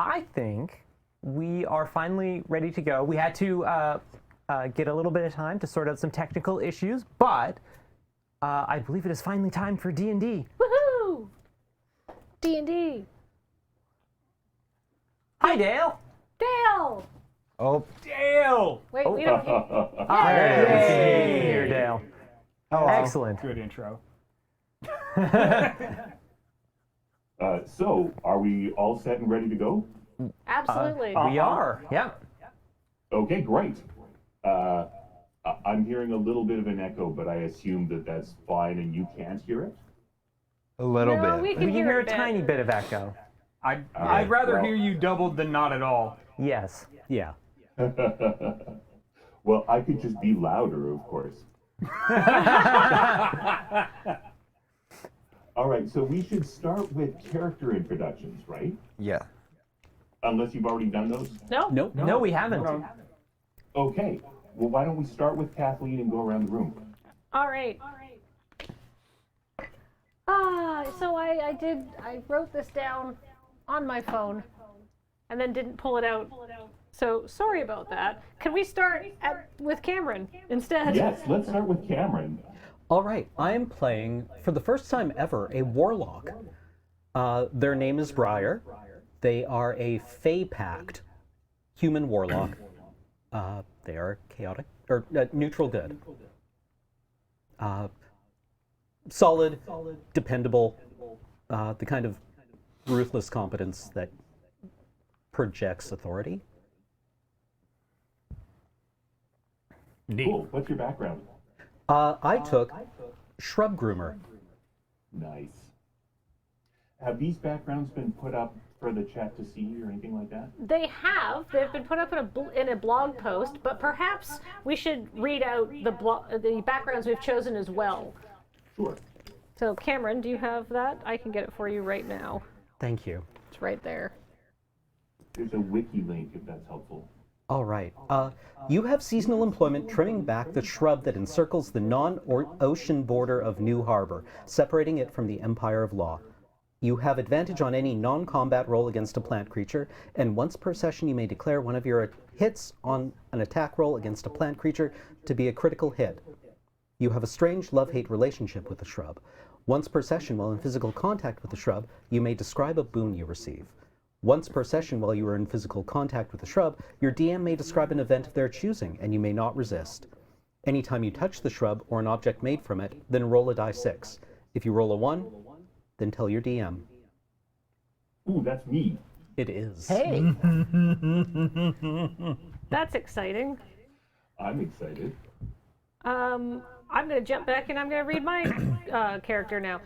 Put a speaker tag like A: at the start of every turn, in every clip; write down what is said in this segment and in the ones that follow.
A: I think we are finally ready to go. We had to get a little bit of time to sort out some technical issues, but I believe it is finally time for D&D.
B: Woohoo! D&D.
A: Hi, Dale.
B: Dale!
C: Oh, Dale!
B: Wait, we don't hear.
A: Yay! Here, Dale.
C: Hello.
A: Excellent.
C: Good intro.
D: So, are we all set and ready to go?
B: Absolutely.
A: We are, yeah.
D: Okay, great. I'm hearing a little bit of an echo, but I assume that that's fine and you can't hear it?
C: A little
B: No,
C: bit.
B: we
A: We
B: can
A: can
B: hear
A: hear a
B: it bit.
A: tiny bit of echo.
C: I'd rather
D: well-
C: hear you doubled than not at all.
A: Yes.
E: Yeah.
D: Well, I could just be louder, of course. All right, so we should start with character introductions, right?
C: Yeah.
D: Unless you've already done those?
B: No?
E: Nope.
A: No, we haven't.
D: Okay, well, why don't we start with Kathleen and go around the room?
B: All right. So I wrote this down on my phone and then didn't pull it out. So sorry about that. Can we start with Cameron instead?
D: Yes, let's start with Cameron.
E: All right. I am playing, for the first time ever, a warlock. Their name is Briar. They are a Fey-pact human warlock. They are chaotic, or neutral good. Solid, dependable, the kind of ruthless competence that projects authority.
D: Cool, what's your background?
E: I took Shrub Groomer.
D: Nice. Have these backgrounds been put up for the chat to see or anything like that?
B: They have. They've been put up in a blog post, but perhaps we should read out the backgrounds we've chosen as well.
D: Sure.
B: So Cameron, do you have that? I can get it for you right now.
E: Thank you.
B: It's right there.
D: There's a wiki link if that's helpful.
E: All right. You have seasonal employment trimming back the shrub that encircles the non-ocean border of New Harbor, separating it from the Empire of Law. You have advantage on any non-combat roll against a plant creature, and once per session you may declare one of your hits on an attack roll against a plant creature to be a critical hit. You have a strange love-hate relationship with the shrub. Once per session while in physical contact with the shrub, you may describe a boon you receive. Once per session while you are in physical contact with the shrub, your DM may describe an event of their choosing, and you may not resist. Anytime you touch the shrub or an object made from it, then roll a die 6. If you roll a 1, then tell your DM.
D: Ooh, that's me.
E: It is.
A: Hey.
B: That's exciting.
D: I'm excited.
B: I'm going to jump back and I'm going to read my character now.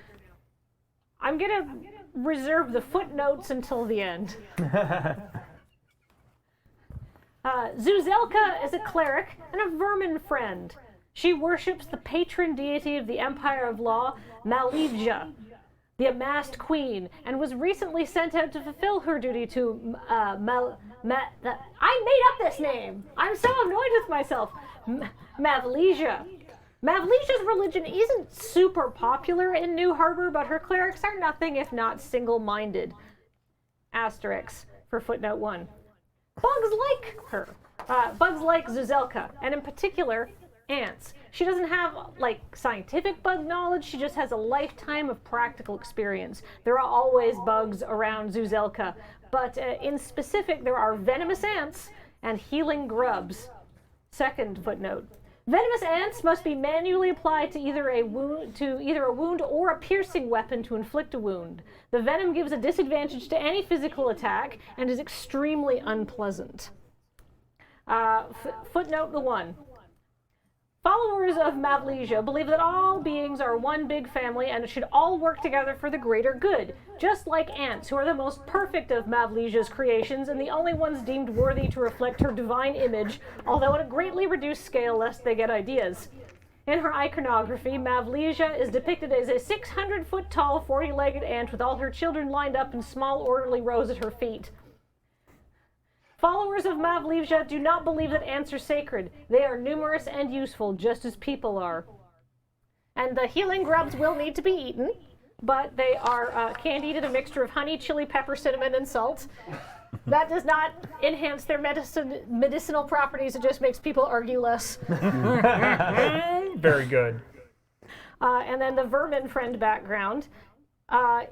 B: I'm going to reserve the footnotes until the end. Zouzelka is a cleric and a vermin friend. She worships the patron deity of the Empire of Law, Malivja, the amassed queen, and was recently sent out to fulfill her duty to I made up this name! I'm so annoyed with myself! Mavlesia. Mavlesia's religion isn't super popular in New Harbor, but her clerics are nothing if not single-minded. Asterisk for footnote 1. Bugs like her. Bugs like Zouzelka, and in particular, ants. She doesn't have, scientific bug knowledge, she just has a lifetime of practical experience. There are always bugs around Zouzelka, but in specific, there are venomous ants and healing grubs. Second footnote. Venomous ants must be manually applied to either a wound or a piercing weapon to inflict a wound. The venom gives a disadvantage to any physical attack and is extremely unpleasant. Footnote 1. Followers of Mavlesia believe that all beings are one big family and should all work together for the greater good, just like ants, who are the most perfect of Mavlesia's creations and the only ones deemed worthy to reflect her divine image, although at a greatly reduced scale lest they get ideas. In her iconography, Mavlesia is depicted as a 600-foot-tall, 40-legged ant with all her children lined up in small, orderly rows at her feet. Followers of Mavlesia do not believe that ants are sacred. They are numerous and useful, just as people are. And the healing grubs will need to be eaten, but they are candied in a mixture of honey, chili, pepper, cinnamon, and salt. That does not enhance their medicinal properties. It just makes people argue less.
C: Very good.
B: And then the vermin friend background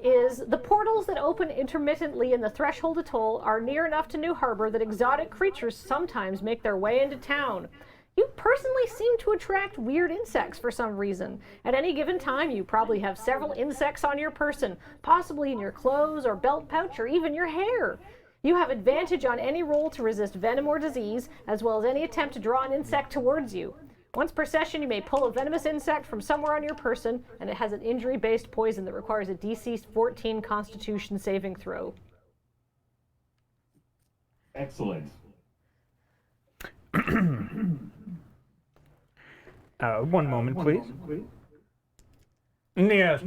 B: is the portals that open intermittently in the Threshold Atoll are near enough to New Harbor that exotic creatures sometimes make their way into town. You personally seem to attract weird insects for some reason. At any given time, you probably have several insects on your person, possibly in your clothes or belt pouch or even your hair. You have advantage on any roll to resist venom or disease, as well as any attempt to draw an insect towards you. Once per session, you may pull a venomous insect from somewhere on your person, and it has an injury-based poison that requires a DC 14 Constitution saving throw.
D: Excellent.
C: One moment, please. Yes,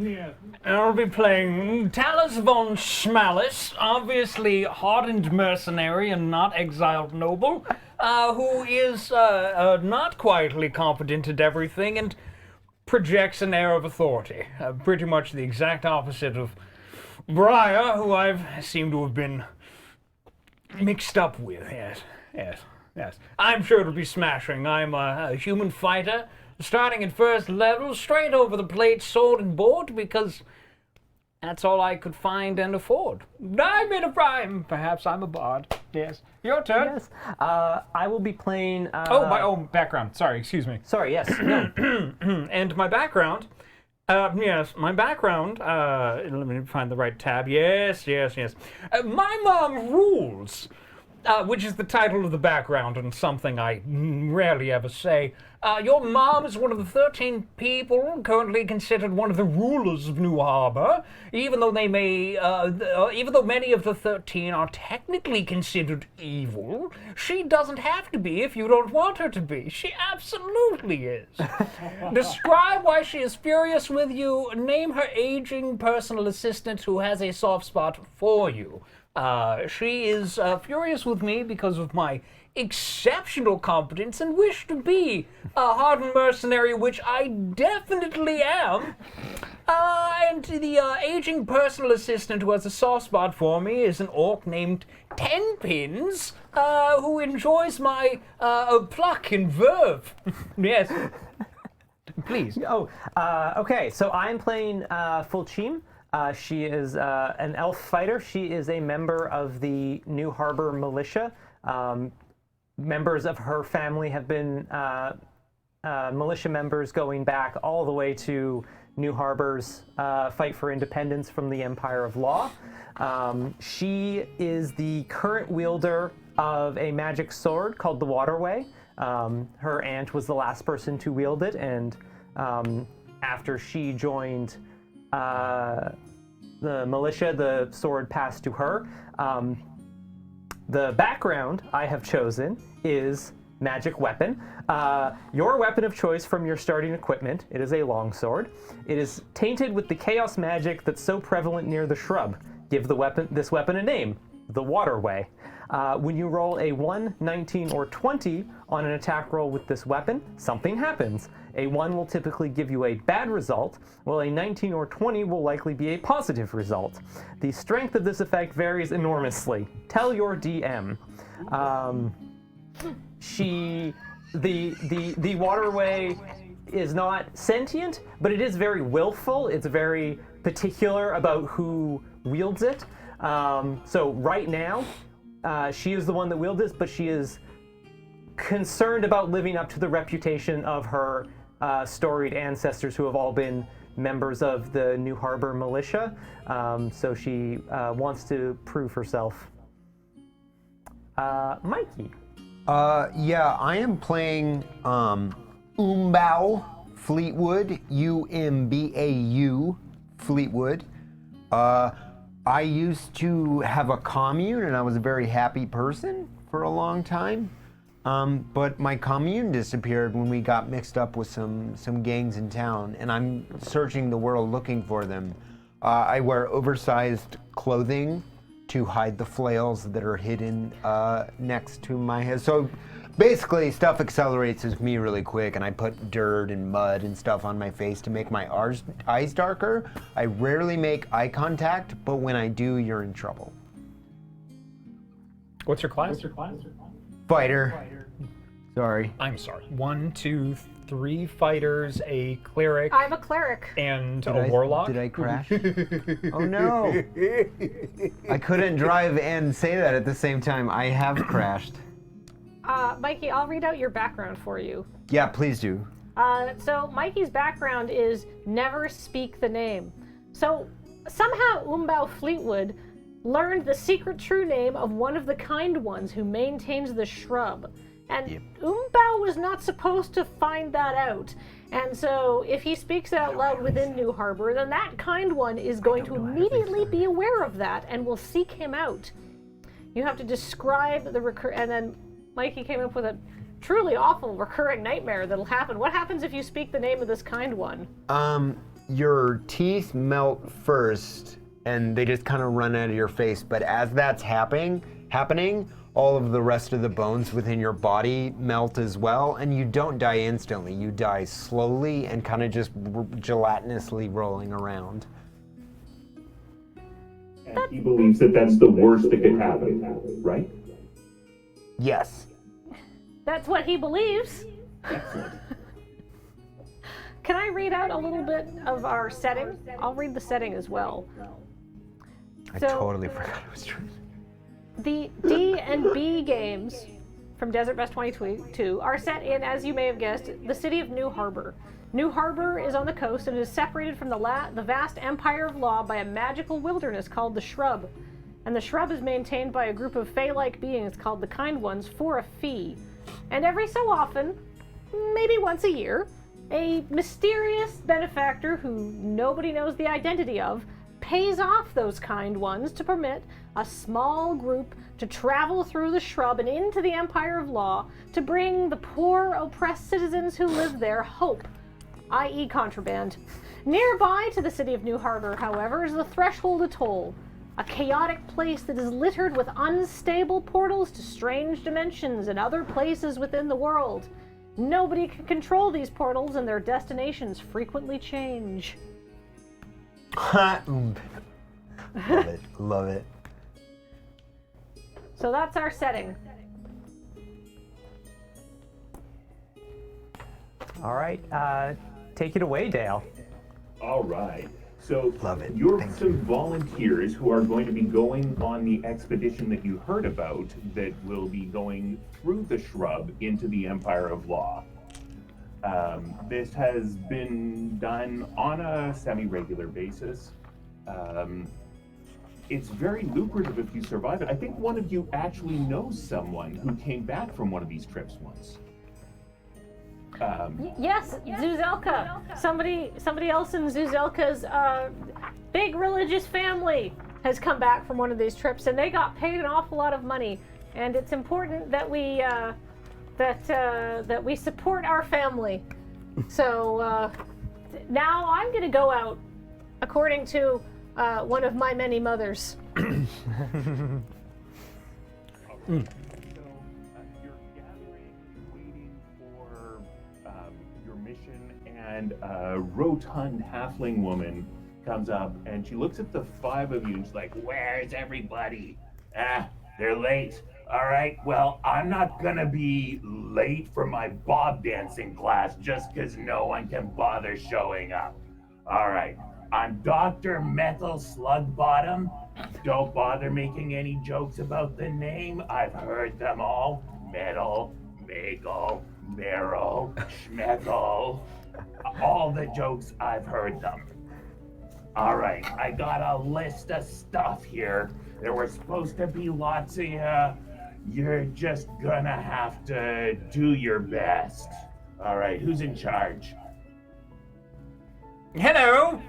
C: I'll be playing Talus von Shmalus, obviously hardened mercenary and not exiled noble, who is not quietly competent at everything and projects an air of authority. Pretty much the exact opposite of Briar, who I've seemed to have been mixed up with. Yes. I'm sure it'll be smashing. I'm a human fighter, starting at first level, straight over the plate, sword and board, because that's all I could find and afford. I'm in a prime. Perhaps I'm a bard. Yes. Your turn.
A: Yes. I will be playing.
C: My background. Sorry, excuse me.
A: Sorry. Yes. No.
C: And my background. Yes, my background. Let me find the right tab. Yes. My mom rules. Which is the title of the background and something I rarely ever say. Your mom is one of the 13 people currently considered one of the rulers of New Harbor, even though many of the 13 are technically considered evil. She doesn't have to be if you don't want her to be. She absolutely is. Describe why she is furious with you. Name her aging personal assistant who has a soft spot for you. She is furious with me because of my exceptional competence and wish to be a hardened mercenary, which I definitely am. And the aging personal assistant who has a soft spot for me is an orc named Tenpins, who enjoys my pluck and verve. Yes. Please.
A: Okay, so I'm playing Fulchim. She is an elf fighter. She is a member of the New Harbor militia. Members of her family have been militia members going back all the way to New Harbor's fight for independence from the Empire of Law. She is the current wielder of a magic sword called the Waterway. Her aunt was the last person to wield it, and after she joined the militia, the sword passed to her. The background I have chosen is magic weapon. Your weapon of choice from your starting equipment. It is a longsword. It is tainted with the chaos magic that's so prevalent near the shrub. Give this weapon a name, the Waterway. When you roll a 1, 19, or 20 on an attack roll with this weapon, something happens. A 1 will typically give you a bad result, while a 19 or 20 will likely be a positive result. The strength of this effect varies enormously. Tell your DM. The Waterway is not sentient, but it is very willful. It's very particular about who wields it. So right now, she is the one that wields this, but she is concerned about living up to the reputation of her storied ancestors who have all been members of the New Harbor militia. So she wants to prove herself. Mikey.
F: Yeah, I am playing Umbau Fleetwood, Umbau Fleetwood. I used to have a commune, and I was a very happy person for a long time. But my commune disappeared when we got mixed up with some gangs in town, and I'm searching the world looking for them. I wear oversized clothing to hide the flails that are hidden next to my head. So basically, stuff accelerates with me really quick, and I put dirt and mud and stuff on my face to make my eyes darker. I rarely make eye contact, but when I do, you're in trouble.
C: What's your class?
F: Fighter. Sorry.
C: I'm sorry. 1, 2, 3 fighters, a cleric,
B: I'm a cleric.
C: and a warlock.
F: Did I crash? Oh no! I couldn't drive and say that at the same time. I have crashed.
B: Mikey, I'll read out your background for you.
F: Yeah, please do.
B: So Mikey's background is never speak the name. So somehow Umbau Fleetwood learned the secret true name of one of the kind ones who maintains the shrub. And Umbau was not supposed to find that out. And so if he speaks it out loud within New Harbor, then that kind one is going to immediately be aware of that and will seek him out. You have to describe the and then Mikey came up with a truly awful recurring nightmare that'll happen. What happens if you speak the name of this kind one?
F: Your teeth melt first, and they just kind of run out of your face. But as that's happening, all of the rest of the bones within your body melt as well, and you don't die instantly. You die slowly and kind of just gelatinously rolling around.
D: And he believes that that's the worst that could happen, right?
F: Yes.
B: That's what he believes. Can I read out a little bit of our setting? I'll read the setting as well.
F: I
B: So-
F: totally forgot it was true.
B: The D and B games from Desert Best 2022 are set in, as you may have guessed, the city of New Harbor. New Harbor is on the coast and is separated from the vast empire of law by a magical wilderness called the Shrub. And the Shrub is maintained by a group of fae-like beings called the Kind Ones for a fee. And every so often, maybe once a year, a mysterious benefactor who nobody knows the identity of pays off those Kind Ones to permit a small group to travel through the Shrub and into the Empire of Law to bring the poor, oppressed citizens who live there hope, i.e. contraband. Nearby to the city of New Harbor, however, is the Threshold Atoll, a chaotic place that is littered with unstable portals to strange dimensions and other places within the world. Nobody can control these portals, and their destinations frequently change.
F: Love it. Love it.
B: So that's our setting.
A: All right, take it away, Dale.
D: All right. So
F: Love it.
D: you're
F: Thank
D: some volunteers who are going to be going on the expedition that you heard about that will be going through the Shrub into the Empire of Law. This has been done on a semi-regular basis. It's very lucrative if you survive it. I think one of you actually knows someone who came back from one of these trips once.
B: Yes, Zouzelka. Somebody else in Zouzelka's big religious family has come back from one of these trips, and they got paid an awful lot of money. And it's important that we that we support our family. So now I'm going to go out, according to one of my many mothers.
D: You're gathering, waiting for your mission, and a rotund halfling woman comes up, and she looks at the five of you, and she's like, "Where's everybody? They're late. All right, well, I'm not gonna be late for my bob dancing class just because no one can bother showing up. All right, I'm Dr. Metal Slugbottom. Don't bother making any jokes about the name. I've heard them all. Metal, Magel, Marrow, Schmeckle. All the jokes, I've heard them. All right, I got a list of stuff here. There were supposed to be lots of you. You're just gonna have to do your best. All right, who's in charge?
C: Hello.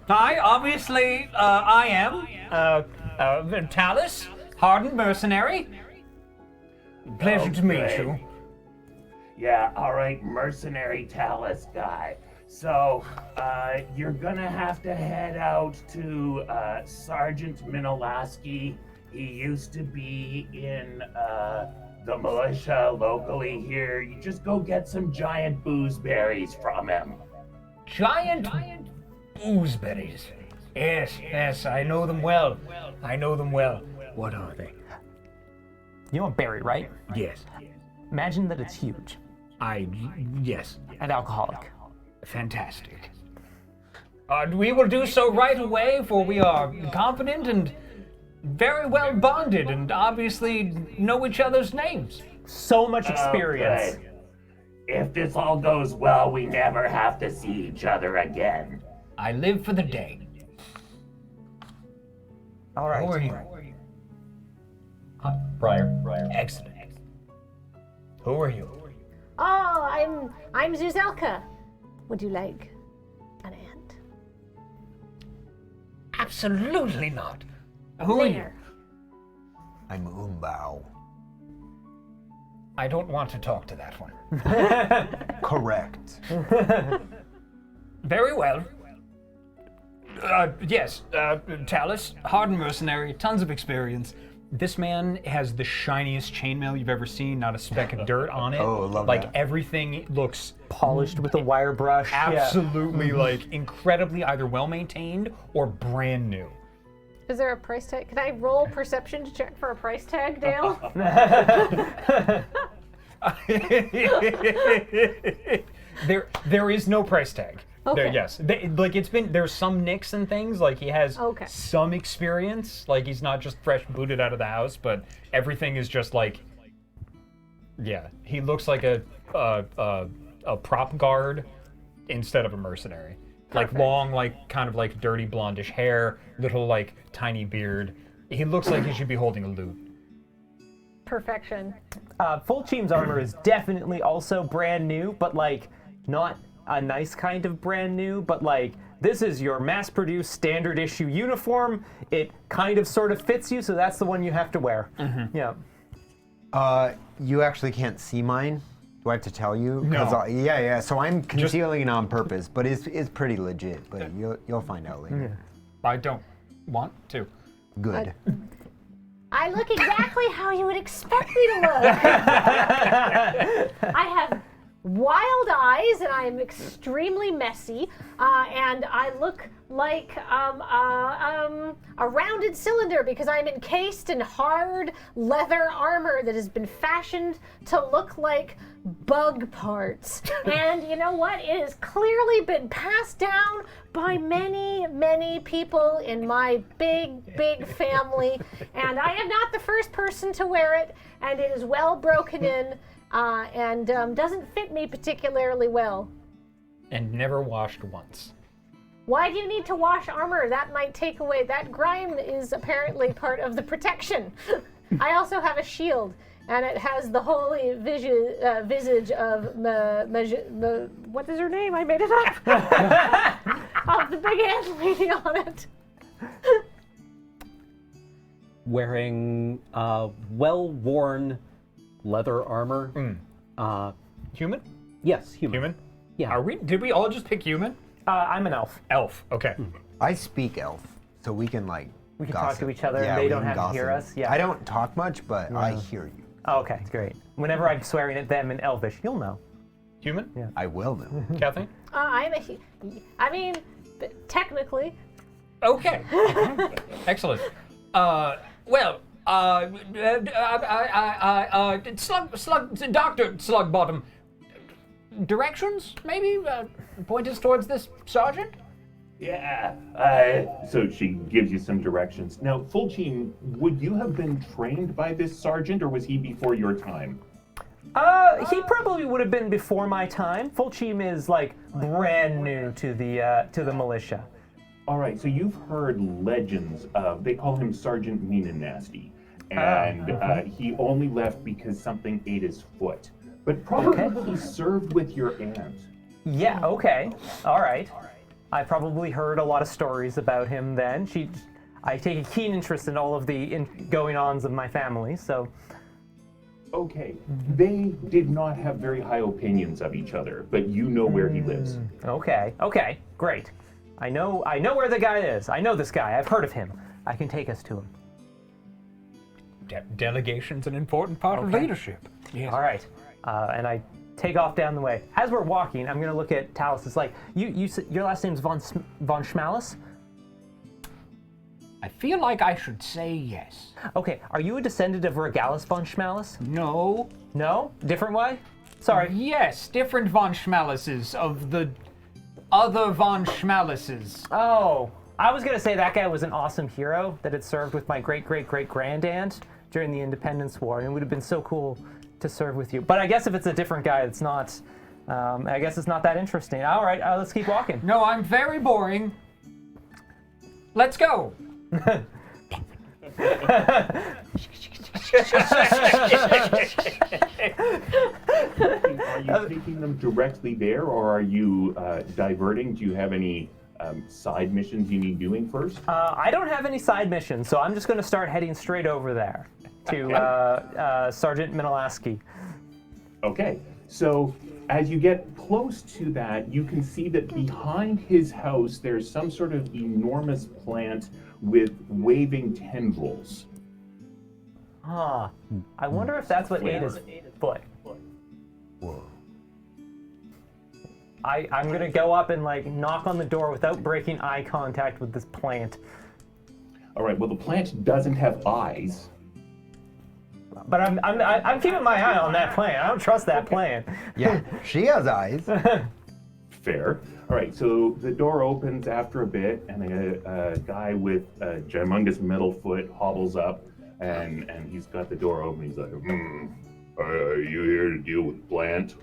C: Hi, obviously, I am Talus, hardened mercenary. Pleasure to meet
D: Okay.
C: you.
D: Yeah, all right, mercenary Talus guy. So, you're gonna have to head out to Sergeant Minolaski. He used to be in the militia locally here. You just go get some giant boozeberries from him.
C: Giant gooseberries. Yes, I know them well.
G: What are they?
A: You know a berry, right?
G: Yes.
A: Imagine that it's huge
G: Yes.
A: and alcoholic.
G: Fantastic. We will do so right away, for we are confident and very well bonded and obviously know each other's names.
A: So much experience.
H: Good. If this all goes well, we never have to see each other again.
G: I live for the day.
A: All right.
G: Who are you?
I: Briar.
G: Excellent. Who are you?
B: Oh, I'm Zouzelka. Would you like an ant?
G: Absolutely not. Who are you?
B: There.
F: I'm Umbau.
G: I don't want to talk to that one.
F: Correct.
G: Very well. Yes, Talus, hardened mercenary, tons of experience. This man has the shiniest chainmail you've ever seen, not a speck of dirt on it.
F: Oh, I love
G: like
F: that.
G: everything looks
A: Polished with a wire brush. Yeah.
G: absolutely like incredibly either well maintained or brand new.
B: Is there a price tag? Can I roll perception to check for a price tag, Dale?
G: There is no price tag. There,
B: Okay.
G: yes. There's some nicks and things, like he has
B: Okay.
G: some experience, like he's not just fresh booted out of the house, but everything is just like, yeah, he looks like a prop guard instead of a mercenary. Like long, like kind of like dirty blondish hair, little like tiny beard. He looks like he should be holding a lute.
B: Perfection.
A: Fulchim's armor is definitely also brand new, but like not a nice kind of brand new, but like this is your mass-produced standard issue uniform. It kind of sort of fits you, so that's the one you have to wear. Yeah.
F: You actually can't see mine. Do I have to tell you? 'Cause
G: No.
F: Yeah. So I'm concealing it on purpose, but it's pretty legit. But you'll find out later.
G: I don't want to.
F: Good.
B: I look exactly how you would expect me to look. I have wild eyes and I am extremely messy, and I look like a rounded cylinder because I'm encased in hard leather armor that has been fashioned to look like bug parts. And you know what? It has clearly been passed down by many, many people in my big, big family. And I am not the first person to wear it, and it is well broken in and doesn't fit me particularly well.
G: And never washed once.
B: Why do you need to wash armor? That might take away. That grime is apparently part of the protection. I also have a shield, and it has the holy visage of what is her name? I made it up. Of the big ant lady on it.
E: Wearing well-worn leather armor.
G: Human?
E: Yes, human.
G: Human?
E: Yeah.
G: Did we all just pick human?
A: I'm an elf.
G: Elf. Okay.
F: I speak elf, so we can like.
A: We can
F: gossip.
A: talk to each other and
F: Yeah,
A: they
F: we
A: don't
F: can
A: have to hear
F: gossip.
A: us? Yeah.
F: I don't talk much, but I hear you.
A: Oh, okay, great. Whenever I'm swearing at them in Elvish, you'll know.
G: Human?
A: Yeah.
F: I will know.
G: Kathleen?
B: Technically.
G: Okay. Excellent. Dr. Slugbottom, directions, maybe? Point us towards this sergeant?
D: Yeah. So she gives you some directions. Now, Fulchim, would you have been trained by this sergeant, or was he before your time?
A: He probably would have been before my time. Fulchim is like brand new to the militia.
D: All right, so you've heard legends of, they call him Sergeant Mean and Nasty, and he only left because something ate his foot. But probably he served with your aunt.
A: Yeah, okay. All right. I probably heard a lot of stories about him then. I take a keen interest in all of the going-ons of my family, so...
D: Okay, they did not have very high opinions of each other, but you know where he lives.
A: Okay, great. I know where the guy is. I know this guy. I've heard of him. I can take us to him.
G: Delegation's an important part of leadership. Yes.
A: All right. And I take off down the way. As we're walking, I'm going to look at Talus. It's like, your last name's von Shmalus?
C: I feel like I should say yes.
A: Okay, are you a descendant of Regalis von Shmalus?
C: No.
A: No? Different way? Sorry.
C: Yes, different von Shmaluses of the other von Shmaluses.
A: Oh, I was gonna say that guy was an awesome hero that had served with my great-great-great-grandaunt during the Independence War, and it would have been so cool to serve with you. But I guess if it's a different guy, it's not. I guess it's not that interesting. All right, let's keep walking.
C: No, I'm very boring. Let's go.
D: Are you taking them directly there, or are you diverting? Do you have any side missions you need doing first?
A: I don't have any side missions, so I'm just going to start heading straight over there to Sergeant Minolaski.
D: Okay, so as you get close to that, you can see that behind his house there's some sort of enormous plant with waving tendrils.
A: Huh. I wonder if that's what ate his foot. I'm gonna go up and like knock on the door without breaking eye contact with this plant.
D: All right, well the plant doesn't have eyes.
A: But I'm keeping my eye on that plant. I don't trust that plant.
F: Yeah, she has eyes.
D: Fair. All right, so the door opens after a bit, and a guy with a humongous metal foot hobbles up, and he's got the door open. He's like, are you here to deal with plant?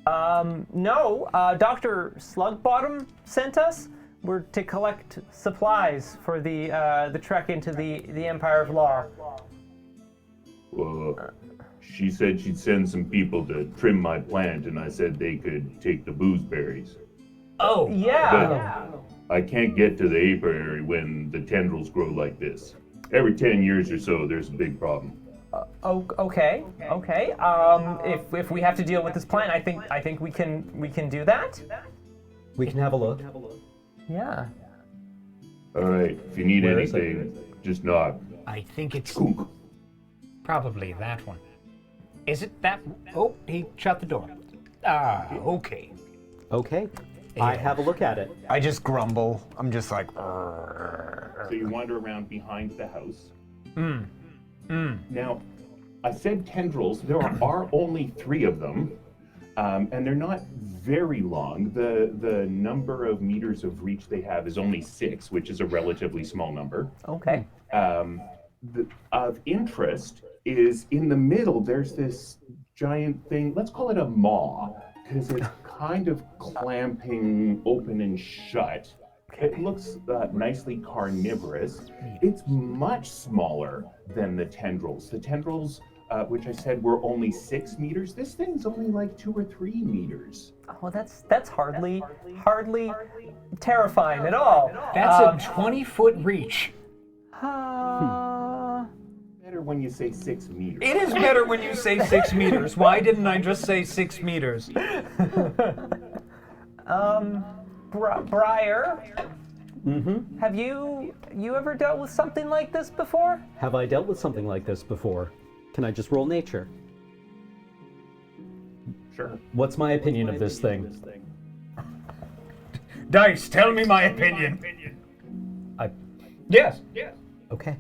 A: No. Dr. Slugbottom sent us. We're to collect supplies for the trek into the Empire of Law.
D: She said she'd send some people to trim my plant, and I said they could take the boozeberries.
C: Oh.
A: Yeah.
D: But I can't get to the apiary when the tendrils grow like this. Every 10 years or so, there's a big problem.
A: Okay. If we have to deal with this plant, I think we can do that.
E: We can have a look.
A: Yeah.
D: All right, if you need
E: Where is
D: anything, just knock.
C: I think it's
D: Kook.
C: probably that one. Is it that? Oh, he shut the door. Okay.
E: Okay. I have a look at it.
F: I just grumble. I'm just like,
D: So you wander around behind the house. Now, I said tendrils. There are only 3 of them, and they're not very long. The number of meters of reach they have is only 6, which is a relatively small number.
A: Okay.
D: Of interest is in the middle, there's this giant thing. Let's call it a maw, because it's kind of clamping open and shut. It looks nicely carnivorous. It's much smaller than the tendrils. The tendrils, which I said were only 6 meters, this thing's only like 2 or 3 meters.
A: Oh, that's hardly terrifying at all.
C: That's a 20-foot reach.
D: Better when you say 6 meters.
C: It is better when you say 6 meters. Why didn't I just say 6 meters?
A: Briar. Mm-hmm. Have you ever dealt with something like this before?
E: Have I dealt with something like this before? Can I just roll nature?
D: Sure.
E: What's my opinion of this thing?
C: Dice, tell me my opinion. Yes.
E: Okay.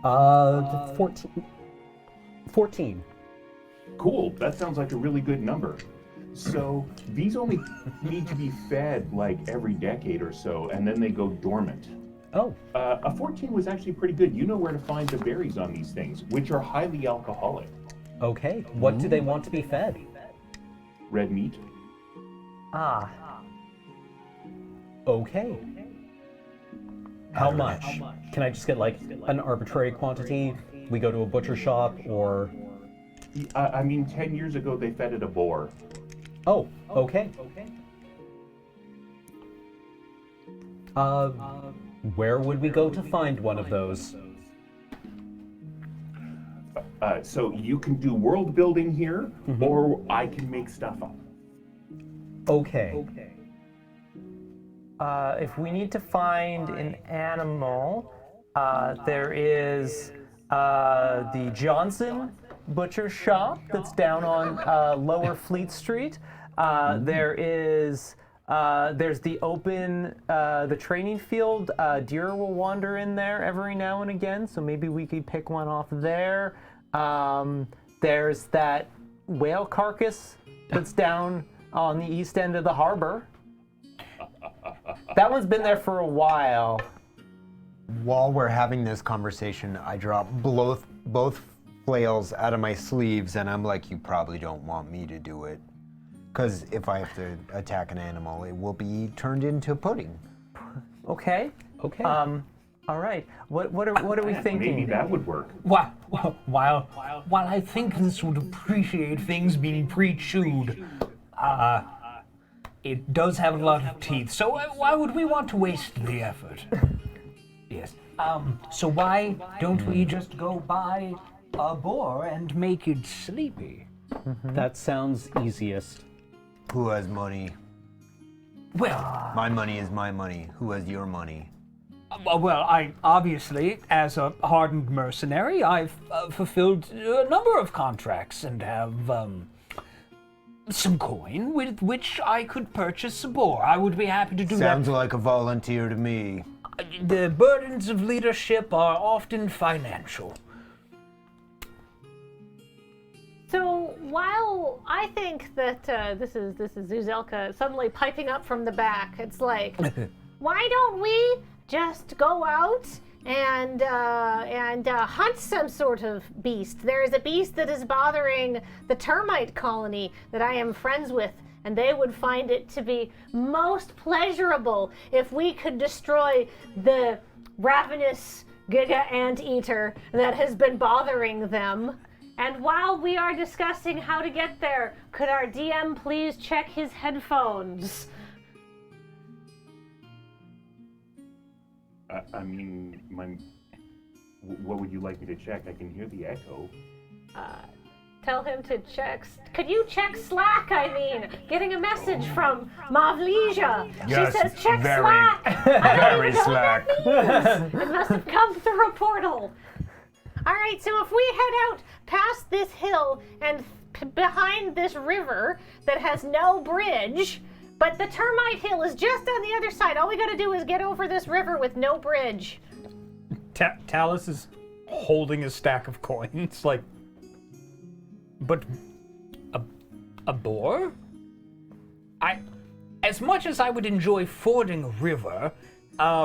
E: 14.
D: Cool. That sounds like a really good number. So these only need to be fed like every decade or so, and then they go dormant.
E: Oh.
D: A 14 was actually pretty good. You know where to find the berries on these things, which are highly alcoholic.
E: Okay. What do they want to be fed?
D: Red meat.
E: Okay. How much? Can I just get like an arbitrary quantity? We go to a butcher shop or...
D: I mean, 10 years ago they fed it a boar.
E: Oh, okay. Where would we go to find one of those?
D: So you can do world building here, or I can make stuff up.
E: Okay.
A: If we need to find an animal, there is the Johnson Butcher Shop that's down on Lower Fleet Street. There is There's the open, the training field. Deer will wander in there every now and again, so maybe we could pick one off there. There's that whale carcass that's down on the east end of the harbor. That one's been there for a while.
F: While we're having this conversation, I drop both flails out of my sleeves, and I'm like, you probably don't want me to do it. Because if I have to attack an animal, it will be turned into pudding.
A: Okay.
E: Okay.
A: All right. What are we thinking?
D: Maybe that would work.
C: While I think this would appreciate things being pre-chewed, it does have a lot of teeth, so why would we want to waste the effort? Yes. So why don't we just go buy a boar and make it sleepy?
E: That sounds easiest.
F: Who has money?
C: Well,
F: My money is my money. Who has your money?
C: well, I obviously, as a hardened mercenary, I've fulfilled a number of contracts and have some coin with which I could purchase a boar. I would be happy to do
F: Sounds like a volunteer to me.
C: that. The burdens of leadership are often financial.
B: So while I think that this is Zouzelka suddenly piping up from the back, it's like, why don't we just go out and hunt some sort of beast? There is a beast that is bothering the termite colony that I am friends with, and they would find it to be most pleasurable if we could destroy the ravenous giga anteater that has been bothering them. And while we are discussing how to get there, could our DM please check his headphones?
D: I mean, what would you like me to check? I can hear the echo.
B: Tell him to check. Could you check Slack? I mean, getting a message from Mavlesia.
F: Yes,
B: she says check
F: very,
B: Slack. I don't
F: very
B: even know
F: Slack.
B: what that means. It must have come through a portal. All right, so if we head out past this hill and behind this river that has no bridge, but the termite hill is just on the other side. All we got to do is get over this river with no bridge.
G: Talus is holding a stack of coins, like, but a boar? As much as I would enjoy fording a river,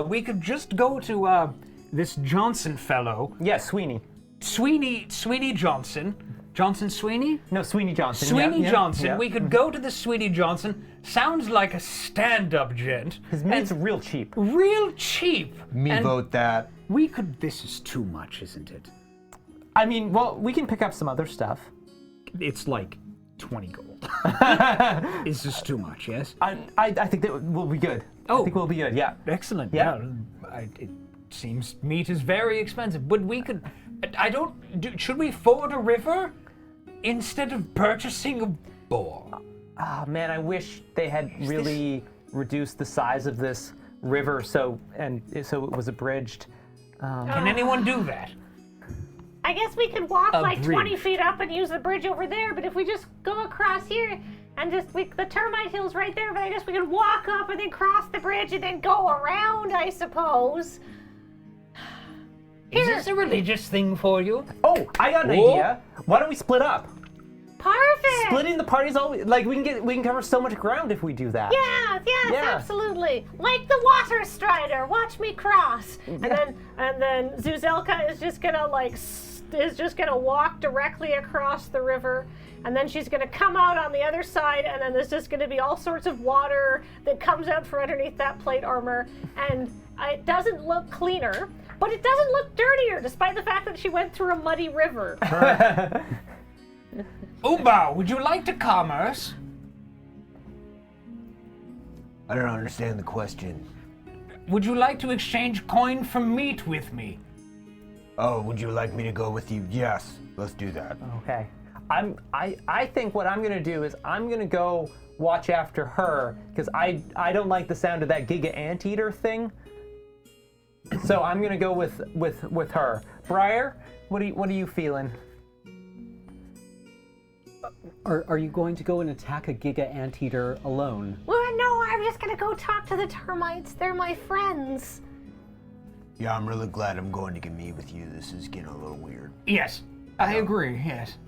G: we could just go to this Johnson fellow,
A: Yeah, Sweeney.
C: Sweeney Johnson. Johnson Sweeney?
A: No, Sweeney Johnson.
C: Sweeney
A: yeah,
C: Johnson.
A: yeah.
C: We could go to the Sweeney Johnson. Sounds like a stand-up gent.
A: His meat's real cheap.
C: Real cheap.
F: Me
C: And
F: vote that.
C: we could. This is too much, isn't it?
A: I mean, well, we can pick up some other stuff.
C: It's like 20 gold. Is this too much? Yes.
A: I think that will be good.
C: Oh.
A: I think we'll be good. Yeah.
C: Excellent.
A: Yeah.
C: It seems meat is very expensive, but we could. Should we ford a river instead of purchasing a boar?
A: Oh man, I wish they had really reduced the size of this river so it was abridged.
C: Can anyone do that?
B: I guess we could walk
C: A
B: like 20
C: bridge.
B: feet up and use the bridge over there, but if we just go across here and the termite hill's right there, but I guess we could walk up and then cross the bridge and then go around, I suppose.
C: Is this a religious thing for you?
A: Oh, I got an
C: Whoa.
A: idea. Why don't we split up?
B: Perfect!
A: Splitting the party's always like we can cover so much ground if we do that.
B: Yes,
A: Yeah.
B: absolutely. Like the water strider, watch me cross. And then Zouzelka is just gonna walk directly across the river, and then she's gonna come out on the other side, and then there's just gonna be all sorts of water that comes out from underneath that plate armor, and it doesn't look cleaner, but it doesn't look dirtier, despite the fact that she went through a muddy river.
C: Umbau, would you like to commerce?
F: I don't understand the question.
C: Would you like to exchange coin for meat with me?
F: Oh, would you like me to go with you? Yes, let's do that.
A: Okay. I think what I'm gonna do is I'm gonna go watch after her because I don't like the sound of that Giga Anteater thing. So I'm gonna go with her. Briar, what are you feeling?
E: Are you going to go and attack a Giga Anteater alone?
B: Well, no, I'm just gonna go talk to the termites. They're my friends.
F: Yeah, I'm really glad I'm going to get me with you. This is getting a little weird.
C: Yes, I agree. Yes.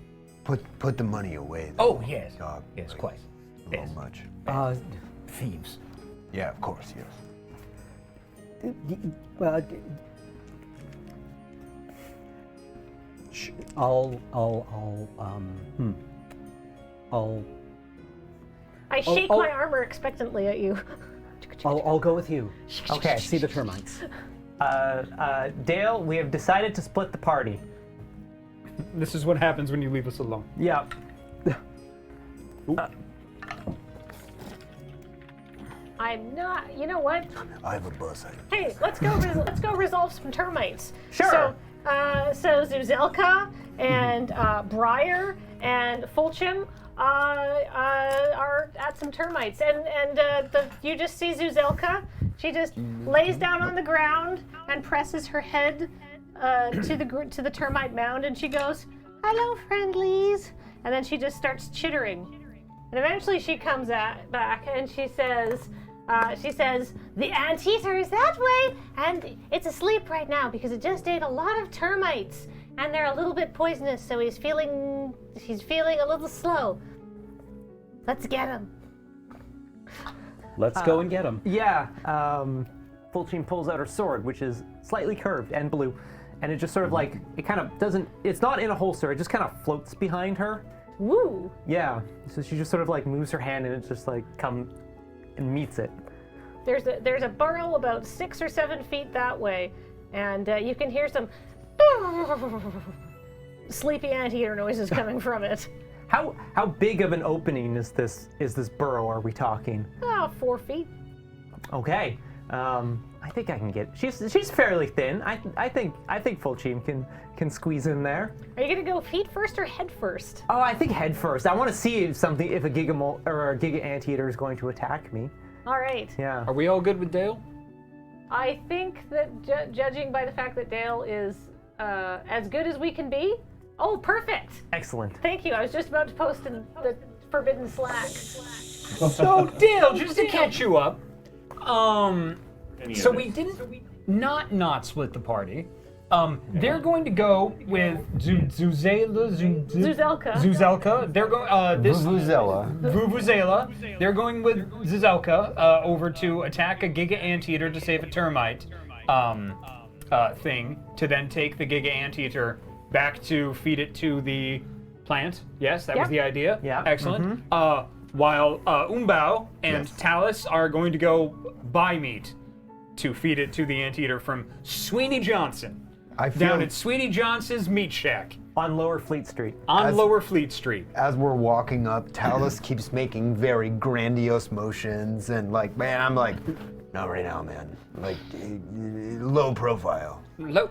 F: Put the money away, though.
C: Oh yes.
F: Dog.
C: Yes,
F: Like,
C: quite.
F: A little much.
C: Thieves.
F: Yeah, of course, yes.
B: I shake my armor expectantly at you.
E: I'll go with you. Okay, see the termites.
A: Dale, we have decided to split the party.
C: This is what happens when you leave us alone.
A: Yeah.
B: I'm not. You know what?
F: I have a bus.
B: Hey, let's go resolve some termites.
A: Sure.
B: So Zouzelka and Briar and Fulchim are at some termites, and you just see Zouzelka. She just lays down on the ground and presses her head to the termite mound, and she goes, "Hello, friendlies," and then she just starts chittering, and eventually she comes back and she says, "The anteater is that way, and it's asleep right now because it just ate a lot of termites, and they're a little bit poisonous, so he's feeling a little slow. Let's get him."
E: Let's go and get him.
A: Yeah. Fulchim pulls out her sword, which is slightly curved and blue, and it just sort of like, it kind of doesn't, it's not in a holster, it just kind of floats behind her.
B: Woo!
A: Yeah. So she just sort of like moves her hand and it just like comes and meets it.
B: There's a burrow about 6 or 7 feet that way, and you can hear some sleepy anteater noises coming from it.
A: How big of an opening is this burrow? Are we talking?
B: 4 feet.
A: Okay. I think I can get. She's fairly thin. I think Fulchim can squeeze in there.
B: Are you gonna go feet first or head first?
A: Oh, I think head first. I want to see if a Giga Anteater is going to attack me.
B: All right.
A: Yeah.
C: Are we all good with Dale?
B: I think that judging by the fact that Dale is as good as we can be. Oh, perfect.
A: Excellent.
B: Thank you. I was just about to post in the Forbidden Slack.
C: So Dale, just to catch you up, so we didn't not split the party. They're going to go with Zouzelka. They're going Vuvuzela. They're going with Zouzelka over to attack a Giga Anteater to save a termite thing, to then take the Giga Anteater back to feed it to the plant. Yes, that was the idea.
A: Yeah.
C: Excellent. While Umbau and Talus are going to go buy meat to feed it to the anteater from Sweeney Johnson. Down at Sweeney Johnson's Meat Shack.
A: On Lower Fleet Street.
C: Lower Fleet Street.
F: As we're walking up, Talus keeps making very grandiose motions, and like, man, I'm like, not right now, man. Like, low profile.
C: Low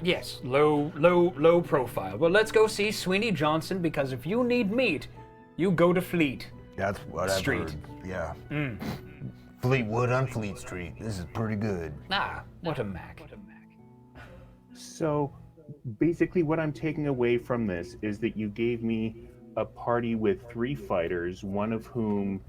C: profile. Well, let's go see Sweeney Johnson, because if you need meat, you go to Fleet.
F: That's what I've heard. Yeah. Fleetwood on Fleet Street. This is pretty good.
C: Ah, what a Mac.
D: So basically what I'm taking away from this is that you gave me a party with 3 fighters, one of whom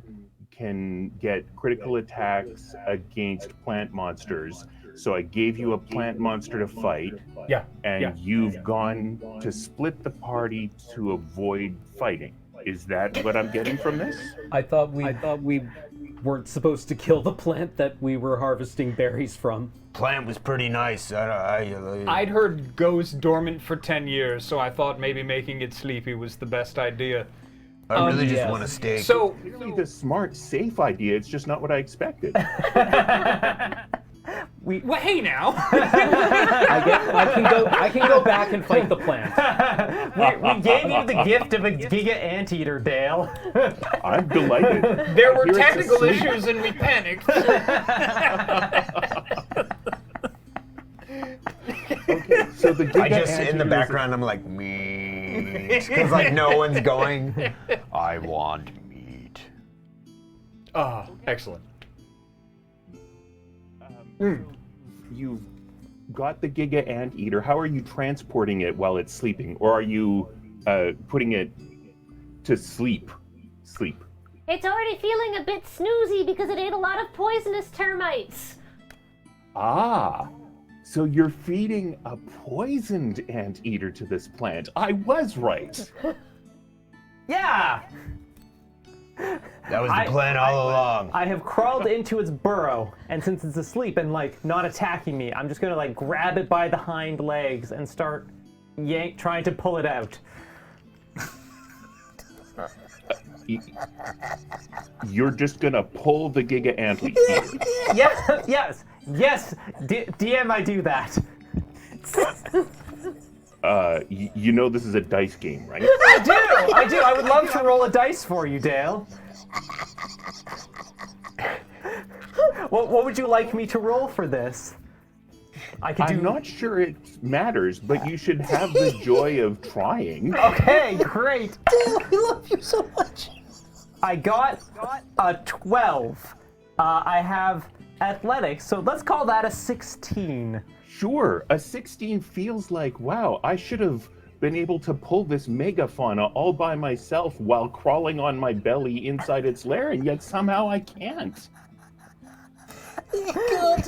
D: can get critical attacks against plant monsters. So I gave you a plant monster to fight.
C: Yeah.
D: And you've gone to split the party to avoid fighting. Is that what I'm getting from this?
E: I thought we weren't supposed to kill the plant that we were harvesting berries from.
F: Plant was pretty nice.
C: I'd heard goes dormant for 10 years, so I thought maybe making it sleepy was the best idea.
F: I really just want a steak.
C: So,
D: really the smart, safe idea. It's just not what I expected.
C: well, hey now.
E: I can go back and fight the plant.
A: We gave you the gift of a Giga Anteater, Dale.
D: I'm delighted.
C: There were technical issues and we panicked.
D: Okay, so the Giga
F: I just, in the
D: Anteater
F: background, I'm like, meat. Because like no one's going, I want meat.
C: Oh, excellent.
D: You've got the Giga Anteater. How are you transporting it while it's sleeping? Or are you putting it to sleep. Sleep.
B: It's already feeling a bit snoozy because it ate a lot of poisonous termites.
D: Ah, so you're feeding a poisoned anteater to this plant. I was right.
A: Yeah!
F: That was the plan all along.
A: I have crawled into its burrow, and since it's asleep and like not attacking me, I'm just gonna like grab it by the hind legs and start trying to pull it out.
D: You're just gonna pull the Giga Antler.
A: Yes, DM, I do that.
D: You know this is a dice game, right?
A: I do. I would love to roll a dice for you, Dale. What would you like me to roll for this?
D: I'm not sure it matters, but you should have the joy of trying.
A: Okay, great.
E: Dale, I love you so much.
A: I got a 12. I have athletics, so let's call that a 16.
D: Sure, a 16 feels like, wow, I should have been able to pull this megafauna all by myself while crawling on my belly inside its lair, and yet somehow I can't.
E: Good.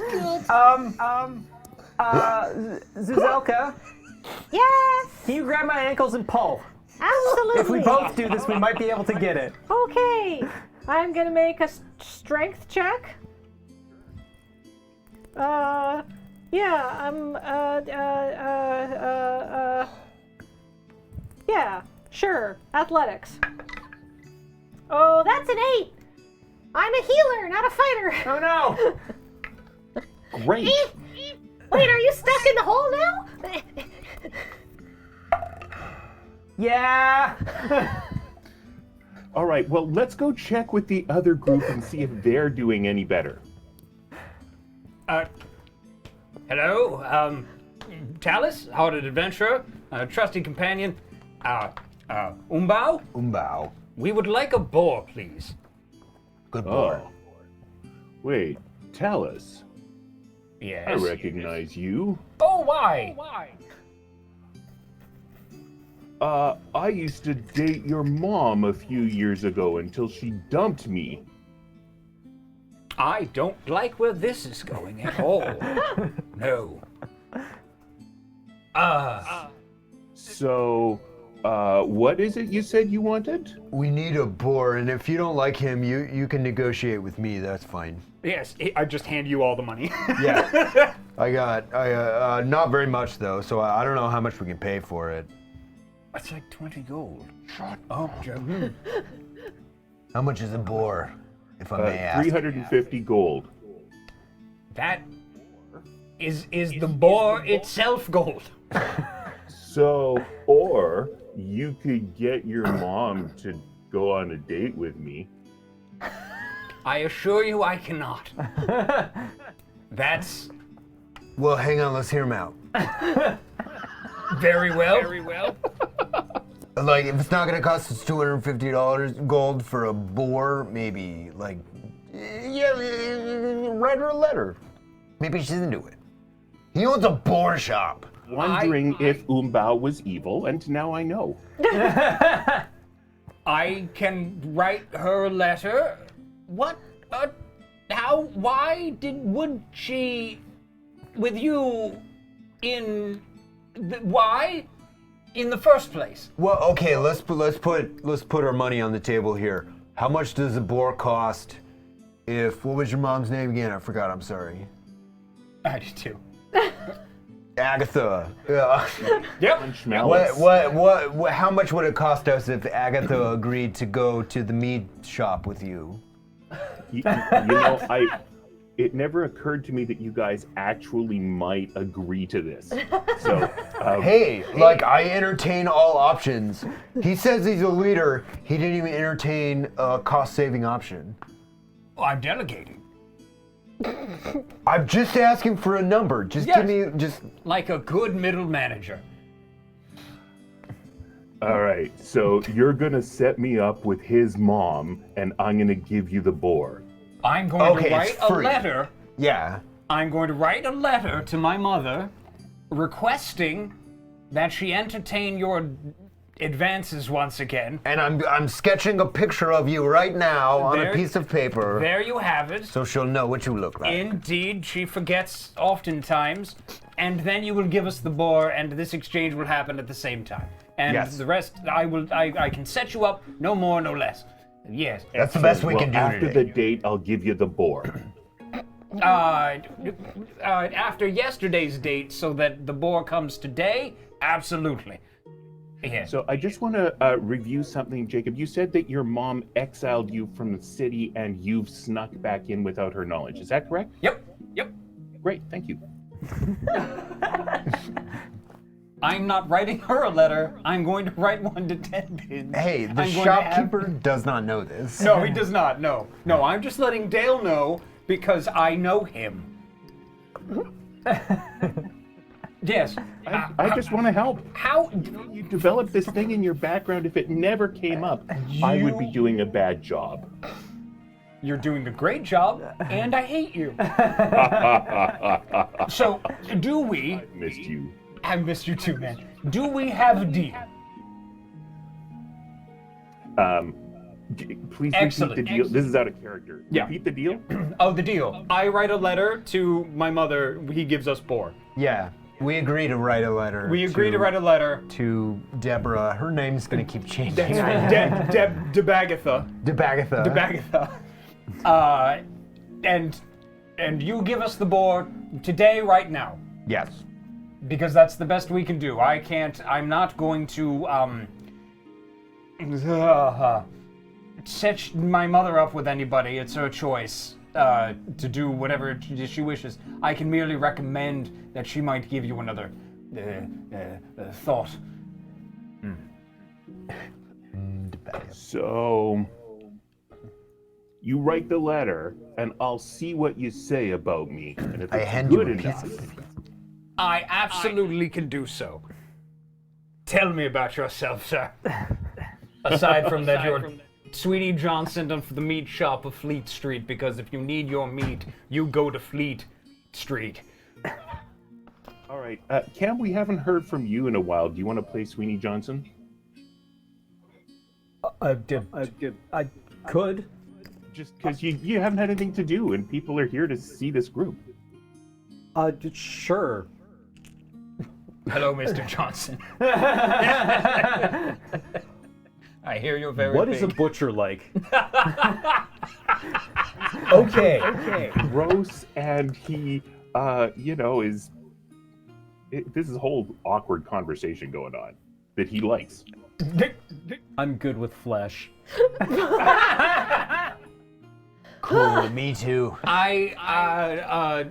A: Zouzelka,
B: Yes,
A: can you grab my ankles and pull?
B: absolutely.
A: If we both do this, we might be able to get it.
B: Okay, I'm gonna make a strength check. Yeah, sure. Athletics. Oh, that's an 8. I'm a healer, not a fighter.
A: Oh no!
D: Great.
B: Wait, are you stuck in the hole now?
A: Yeah!
D: All right, well, let's go check with the other group and see if they're doing any better.
C: Hello, Talus, hardened adventurer, trusty companion, Umbau.
F: Umbau.
C: We would like a boar, please.
F: Good boy.
D: Oh. Wait, Talus.
C: Yes.
D: I recognize you.
C: Oh, why?
D: I used to date your mom a few years ago until she dumped me.
C: I don't like where this is going at all. No.
D: So, what is it you said you wanted?
F: We need a boar, and if you don't like him, you can negotiate with me. That's fine.
C: Yes, I just hand you all the money.
F: Yeah. I got not very much though, so I don't know how much we can pay for it.
C: It's like 20 gold. Shut up, Jim.
F: How much is a boar, if I may ask?
D: 350 gold.
C: That is the boar itself gold.
D: So, or you could get your mom to go on a date with me.
C: I assure you I cannot. That's
F: Well, hang on, let's hear him out.
C: very well. Very well.
F: Like, if it's not gonna cost us $250 gold for a boar, maybe, like, yeah, write her a letter. Maybe she's into it. He owns a boar shop.
D: Wondering if Umbau was evil, and now I know.
C: I can write her a letter. What? How? Why would she, with you, why, in the first place?
F: Well, okay, let's put our money on the table here. How much does a boar cost? What was your mom's name again? I forgot. I'm sorry.
C: I did too.
F: Agatha. Yeah.
C: Yep.
D: Shmalus.
F: What? How much would it cost us if Agatha agreed to go to the meat shop with you?
D: You know, it never occurred to me that you guys actually might agree to this. So,
F: Hey, like, I entertain all options. He says he's a leader. He didn't even entertain a cost-saving option.
C: Oh, I'm delegating.
F: I'm just asking for a number. Just
C: Yes.
F: give me, just...
C: Like a good middle manager.
D: all right, so you're gonna set me up with his mom, and I'm gonna give you the boar.
C: I'm going
F: Okay,
C: to
F: it's
C: write a
F: free.
C: letter.
F: Yeah.
C: I'm going to write a letter to my mother requesting that she entertain your advances once again.
F: And I'm sketching a picture of you right now on
C: There-
F: a piece of paper,
C: There you have it.
F: so she'll know what you look like.
C: Indeed, she forgets oftentimes, and then you will give us the boar, and this exchange will happen at the same time. And
F: Yes.
C: the rest, I can set you up, no more, no less. Yes.
F: That's the best we can do
D: After
F: today.
D: the date, I'll give you the boar.
C: After yesterday's date, so that the boar comes today, absolutely. Yes.
D: So I just want to review something, Jacob. You said that your mom exiled you from the city and you've snuck back in without her knowledge. Is that correct?
C: Yep.
D: Great, thank you.
C: I'm not writing her a letter. I'm going to write one to Tenpin.
F: Hey, the
C: I'm going to have-
F: shopkeeper does not know this.
C: No, he does not. No, I'm just letting Dale know because I know him. Yes.
D: I just want to help.
C: How?
D: You developed this thing in your background. If it never came up, I would be doing a bad job.
C: You're doing a great job, and I hate you. So, do we?
D: I missed you.
C: I missed you too, man. Do we have a deal?
D: Please
C: Excellent.
D: repeat the deal. This is out of character.
C: Yeah.
D: Repeat the deal.
C: Oh, the deal. I write a letter to my mother. He gives us boar.
F: Yeah, we agree to write a letter.
C: We agree to write a letter.
F: to Deborah. Her name's gonna keep changing.
C: Debagatha.
F: DeBagatha.
C: Debagatha. And you give us the boar today, right now.
F: Yes.
C: Because that's the best we can do. I'm not going to, set my mother up with anybody. It's her choice, to do whatever she wishes. I can merely recommend that she might give you another, thought.
D: So you write the letter, and I'll see what you say about me. And if
F: I
D: it's
F: hand you
D: good
F: a piece
D: enough,
F: of paper.
C: I absolutely can do so. Tell me about yourself, sir. Aside from that, you're Sweetie Johnson done for the meat shop of Fleet Street, because if you need your meat, you go to Fleet Street.
D: all right. Cam, we haven't heard from you in a while. Do you want to play Sweeney Johnson?
E: I could.
D: Just because you haven't had anything to do, and people are here to see this group.
E: Sure.
C: Hello, Mr. Johnson. I hear you're very
E: What is a
C: big.
E: butcher like?
F: Okay.
D: Gross, and he, is. This is a whole awkward conversation going on that he likes.
E: I'm good with flesh.
F: Cool, me too.
C: A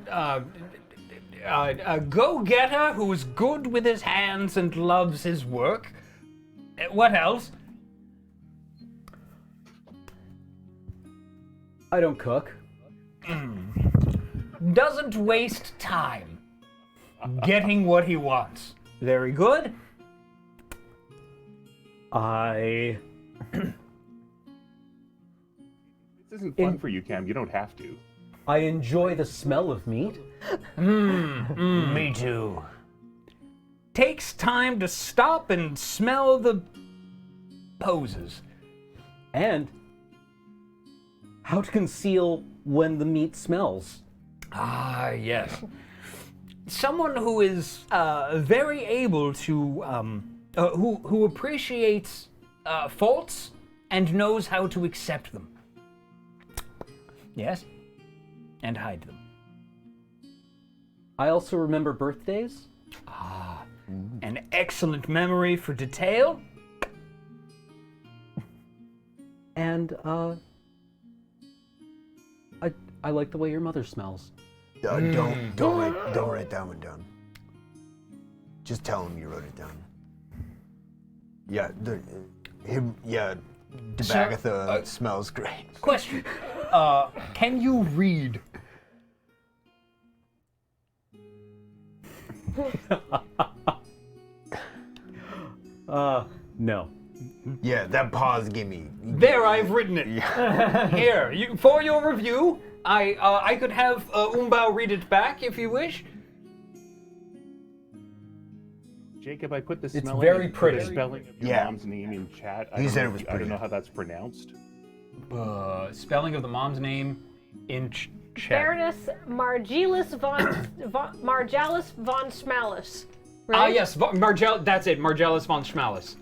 C: go-getter who is good with his hands and loves his work. What else?
E: I don't cook.
C: Doesn't waste time getting what he wants. Very good.
D: This isn't fun for you, Cam. You don't have to.
E: I enjoy the smell of meat.
F: Me too.
C: Takes time to stop and smell the poses.
E: And how to conceal when the meat smells.
C: Ah, yes. Someone who is very able to, who appreciates faults and knows how to accept them. Yes? And hide them.
E: I also remember birthdays.
C: An excellent memory for detail.
E: And I like the way your mother smells.
F: Don't write that one down. Just tell him you wrote it down. Yeah, DeBagatha smells great.
C: Question. Can you read?
E: No.
F: Yeah, that pause gave me.
C: There, I've written it. Here, for your review, I could have Umbau read it back if you wish.
D: Jacob, I put the
G: It's
D: spelling,
G: very
D: the
G: pretty.
D: spelling of your
F: Yeah.
D: mom's name in chat.
F: He said it was
D: I don't
F: pretty.
D: know how that's pronounced.
G: Spelling of the mom's name in chat.
B: Baroness Margilis Margilis von Shmalus. Right?
G: Yes, that's it, Margilis von Shmalus.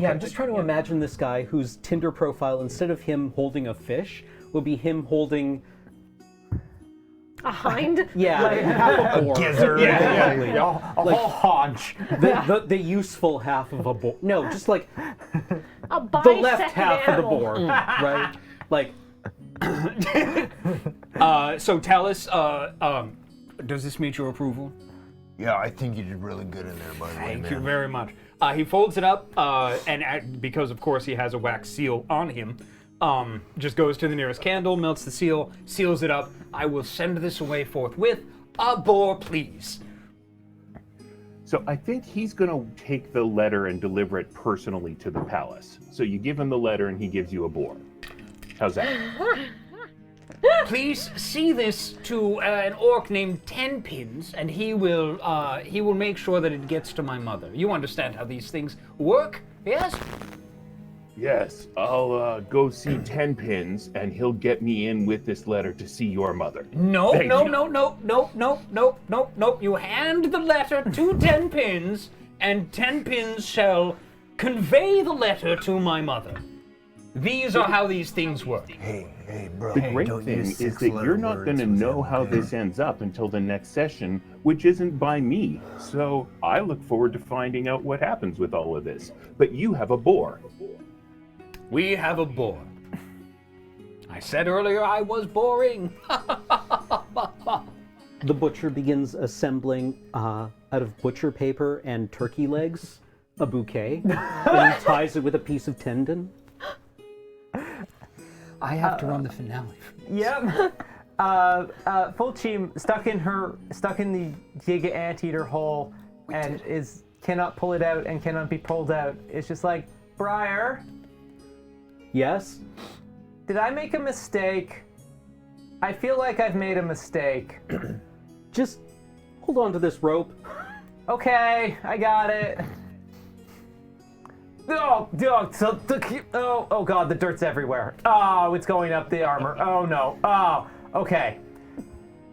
E: Yeah, I'm just trying to imagine this guy whose Tinder profile, instead of him holding a fish, would be him holding...
B: A hind?
E: Yeah, half a boar.
F: Gizzard.
E: Exactly.
A: A whole haunch.
E: The useful half of a boar. No, just like
B: A
E: the
B: bisected
E: left half
B: animal.
E: of the boar, right? Like,
G: So Talus, does this meet your approval?
F: Yeah, I think you did really good in there, by the way,
G: Thank
F: man.
G: you very much. He folds it up, because of course he has a wax seal on him, just goes to the nearest candle, melts the seal, seals it up. I will send this away forthwith. A boar, please.
D: So I think he's going to take the letter and deliver it personally to the palace. So you give him the letter and he gives you a boar. How's that?
G: Please see this to an orc named Tenpins, and he will make sure that it gets to my mother. You understand how these things work, yes?
D: Yes, I'll go see Tenpins and he'll get me in with this letter to see your mother.
G: No.
D: Thank you.
G: You hand the letter to Tenpins, and Tenpins shall convey the letter to my mother. These are how these things work.
F: Hey, bro.
D: The great
F: don't
D: thing
F: use
D: is that
F: six-letter
D: you're not going to
F: words with
D: know
F: him,
D: how
F: okay?
D: this ends up until the next session, which isn't by me. So I look forward to finding out what happens with all of this. But you have a boar.
G: We have a boar. I said earlier I was boring.
E: the butcher begins assembling out of butcher paper and turkey legs a bouquet, and he ties it with a piece of tendon.
G: I have to run the finale.
A: Yep. Fulchim stuck in the Giga Anteater hole and cannot pull it out and cannot be pulled out. It's just like, Briar,
E: Yes?
A: did I make a mistake? I feel like I've made a mistake.
E: Just hold on to this rope.
A: Okay, I got it. Oh God, the dirt's everywhere. Oh, it's going up the armor. Oh no. Oh, okay.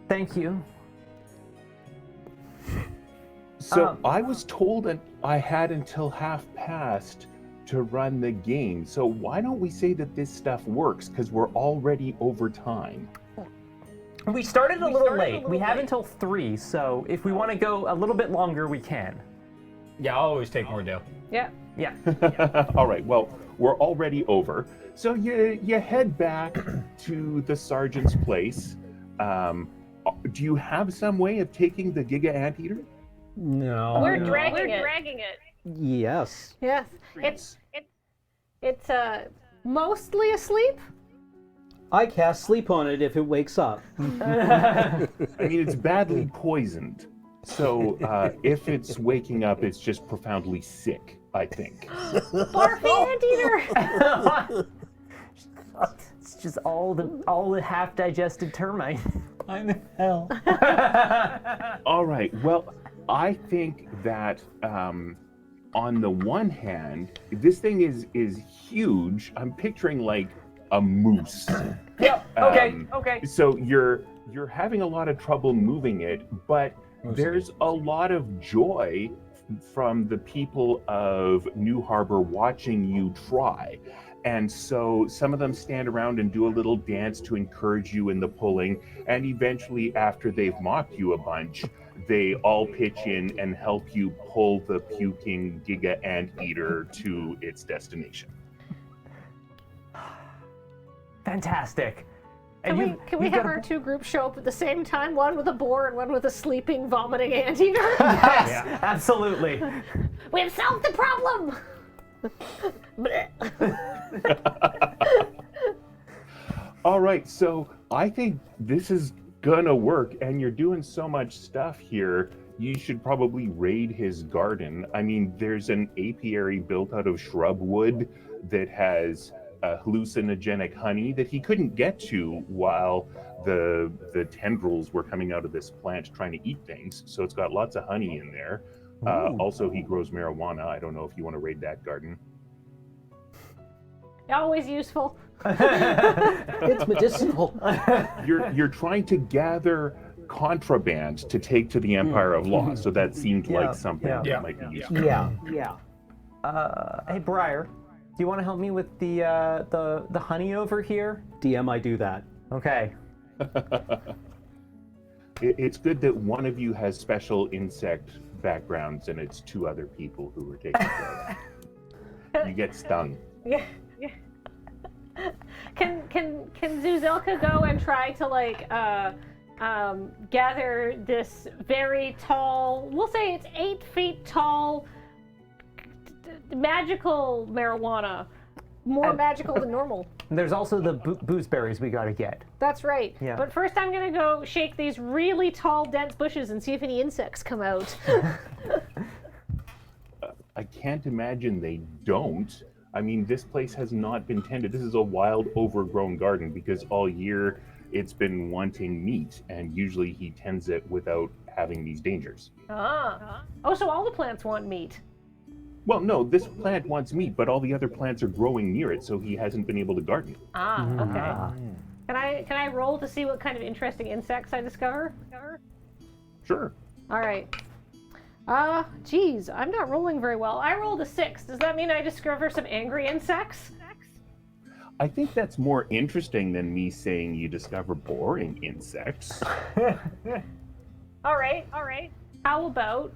A: Thank you.
D: So I was told that I had until half past to run the game. So why don't we say that this stuff works? Because we're already over time.
A: We started a little late. We have until 3, so if we want to go a little bit longer, we can.
G: Yeah, I'll always take more Dale.
B: Yeah.
A: Yeah.
D: All right, well, we're already over. So you head back to the sergeant's place. Do you have some way of taking the Giga Anteater?
E: No.
B: We're dragging it.
E: Yes.
B: Yes. It's mostly asleep.
E: I cast sleep on it if it wakes up.
D: I mean, it's badly poisoned. So if it's waking up, it's just profoundly sick, I think.
B: Barfy anteater.
A: It's just all the half-digested termite.
G: I'm in hell.
D: All right, well, I think that on the one hand, this thing is huge. I'm picturing like a moose.
A: Yep. Okay.
D: So you're having a lot of trouble moving it, but there's a lot of joy from the people of New Harbor watching you try. And so some of them stand around and do a little dance to encourage you in the pulling. And eventually, after they've mocked you a bunch, they all pitch in and help you pull the puking Giga Anteater to its destination.
A: Fantastic.
B: Can we have our two groups show up at the same time? One with a boar and one with a sleeping, vomiting anteater?
A: Yes, absolutely.
B: We have solved the problem!
D: All right, so I think this is gonna work, and you're doing so much stuff here, you should probably raid his garden. I mean, there's an apiary built out of shrub wood that has hallucinogenic honey that he couldn't get to while the tendrils were coming out of this plant trying to eat things. So it's got lots of honey in there. Also, he grows marijuana. I don't know if you want to raid that garden.
B: Always useful.
E: It's medicinal.
D: You're trying to gather contraband to take to the Empire of Law, so that seemed like something that might be useful.
A: Yeah. Hey, Briar, do you want to help me with the honey over here?
E: DM, I do that.
A: Okay.
D: It's good that one of you has special insect backgrounds and it's two other people who were taking care of it. You get stung.
B: Yeah. Can Zouzelka go and try to gather this very tall, we'll say it's 8 feet tall, magical marijuana, more magical than normal.
A: There's also the boozeberries we gotta get.
B: That's right.
A: Yeah.
B: But first I'm gonna go shake these really tall, dense bushes and see if any insects come out.
D: I can't imagine they don't. I mean, this place has not been tended. This is a wild, overgrown garden because all year it's been wanting meat, and usually he tends it without having these dangers.
B: Oh, so all the plants want meat.
D: Well, no, this plant wants meat, but all the other plants are growing near it, so he hasn't been able to garden.
B: Okay. Can I roll to see what kind of interesting insects I discover?
D: Sure.
B: All right. Geez, I'm not rolling very well. I rolled a 6. Does that mean I discover some angry insects?
D: I think that's more interesting than me saying you discover boring insects.
B: All right. How about,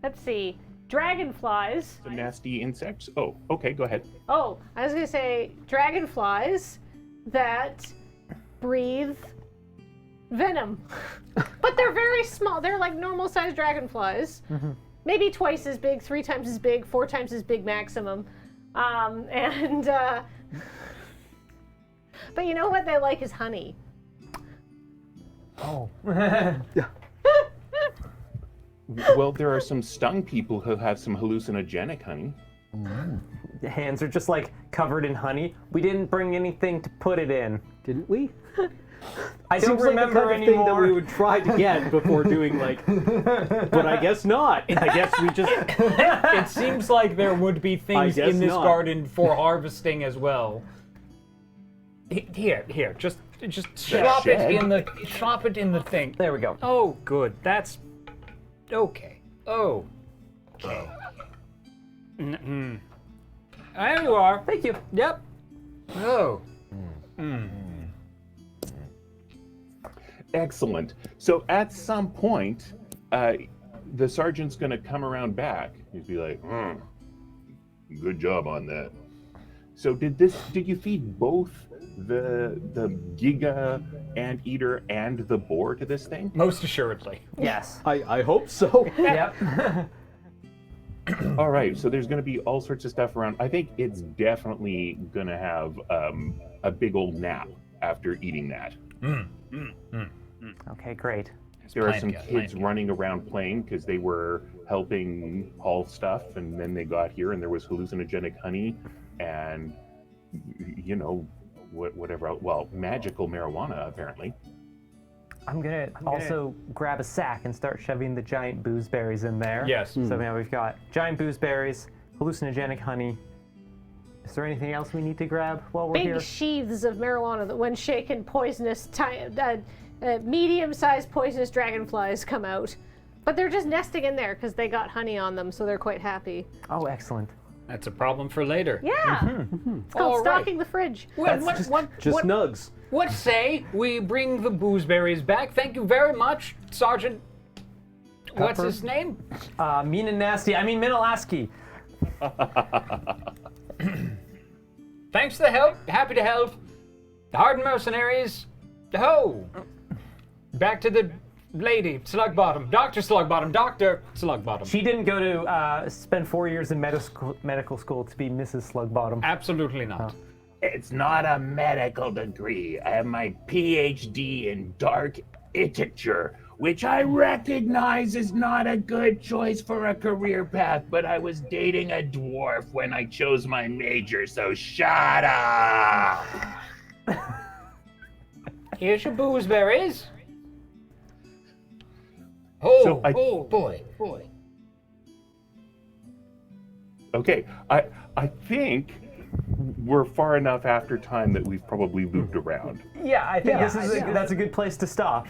B: let's see, dragonflies.
D: The nasty insects? Oh, okay, go ahead.
B: Oh, I was gonna say dragonflies that breathe venom. But they're very small. They're like normal-sized dragonflies. Maybe twice as big, 3 times as big, 4 times as big maximum. But you know what they like is honey.
A: Oh.
D: Well, there are some stung people who have some hallucinogenic honey.
A: The hands are just like covered in honey. We didn't bring anything to put it in.
E: Didn't we?
A: I don't
E: Seems
A: remember
E: like the kind of thing that
A: anymore.
E: we would try to get before doing but I guess not. I guess we just.
G: It seems like there would be things
E: guess
G: in this
E: not.
G: garden for harvesting as well. Here, just drop
D: shed?
G: it in the thing.
A: There we go.
G: Oh, good. That's okay. Oh, okay. There you are.
A: Thank you.
G: Yep. Oh.
D: Excellent. So at some point, the sergeant's going to come around back. He'd be like, good job on that. So did you feed both the Giga Anteater and the boar to this thing?
G: Most assuredly.
A: Yes.
E: I hope so.
A: Yep.
D: All right, so there's going to be all sorts of stuff around. I think it's definitely going to have a big old nap after eating that.
A: Okay, great.
D: There are some kids running around playing because they were helping haul stuff, and then they got here and there was hallucinogenic honey and, you know, whatever, well, magical marijuana, apparently.
A: I'm gonna also grab a sack and start shoving the giant boozeberries in there.
G: Yes.
A: So now we've got giant boozeberries, hallucinogenic honey. Is there anything else we need to grab while we're here?
B: Big sheaths of marijuana that, when shaken, medium-sized poisonous dragonflies come out. But they're just nesting in there because they got honey on them, so they're quite happy.
A: Oh, excellent.
G: That's a problem for later.
B: Yeah. It's called
G: All right.
B: stocking the fridge.
G: Well,
E: Just nugs.
G: What say we bring the boozeberries back? Thank you very much, Sergeant. What's
A: Pepper?
G: his name?
A: Mean and nasty. I mean Minalaski.
G: Thanks for the help. Happy to help. The hardened mercenaries. Ho! Back to the lady, Slugbottom. Dr. Slugbottom. Dr. Slugbottom.
A: She didn't go to spend 4 years in medical school to be Mrs. Slugbottom.
G: Absolutely not.
H: It's not a medical degree. I have my PhD in dark literature, which I recognize is not a good choice for a career path, but I was dating a dwarf when I chose my major, so shut up!
G: Here's your boozeberries. Oh,
D: So
G: boy.
D: Okay, I think we're far enough after time that we've probably looped around.
A: Yeah, I think that's a good place to stop.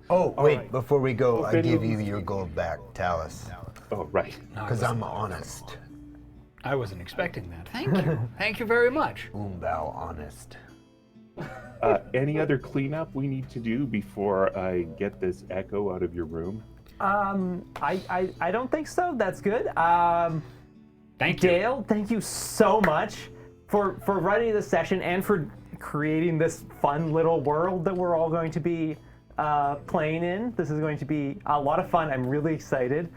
F: Oh, wait, before we go, I
D: Open
F: give you
D: rooms.
F: your gold back, Talus.
D: Oh, right.
F: Because I'm honest.
G: I wasn't expecting that. Thank you. Thank you very much.
F: Umbau honest.
D: Any other cleanup we need to do before I get this echo out of your room?
A: I don't think so. That's good.
G: Thank you.
A: Dale, thank you so much for running this session and for creating this fun little world that we're all going to be playing in. This is going to be a lot of fun. I'm really excited.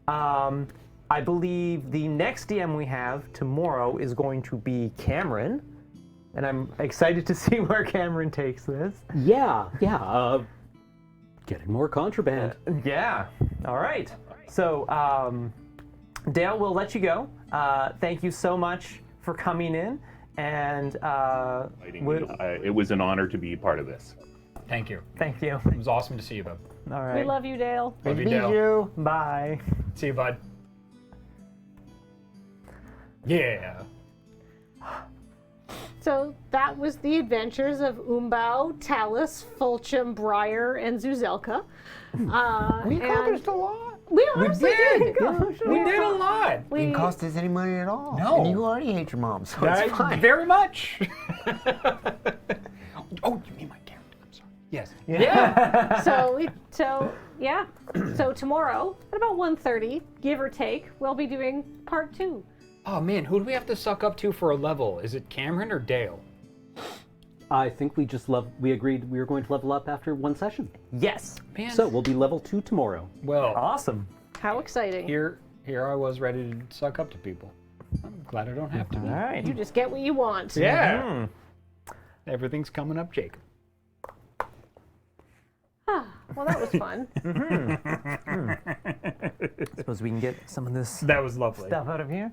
A: I believe the next DM we have tomorrow is going to be Cameron, and I'm excited to see where Cameron takes this.
E: Yeah. Getting more contraband.
A: Yeah. All right. So, Dale, we'll let you go. Thank you so much for coming in, and
D: It was an honor to be part of this.
G: Thank you.
A: thank you.
G: It was awesome to see you, bud.
A: All
B: We
A: right.
B: love you, Dale.
G: Love you, Dale.
A: Bye.
G: See you, bud. Yeah.
B: So that was the adventures of Umbau, Talus, Fulchim, Briar, and Zouzelka. We accomplished a lot. We honestly did.
G: We did a lot.
F: It didn't cost us any money at all.
G: No.
F: And you already hate your mom, so it's fine.
G: Very much. Oh, you mean my character? I'm sorry. Yes. Yeah.
B: So tomorrow at about 1:30, give or take, we'll be doing part 2.
G: Oh man, who do we have to suck up to for a level? Is it Cameron or Dale?
E: I think we agreed we were going to level up after one session.
A: Yes.
G: Man.
E: So we'll be level 2 tomorrow.
G: Well,
A: Awesome.
B: How exciting.
G: here I was ready to suck up to people. I'm glad I don't have to.
A: All right.
B: You just get what you want.
G: Yeah. Everything's coming up, Jacob.
B: Well, that was fun.
A: Suppose we can get some of this
G: That was lovely.
A: stuff out of here.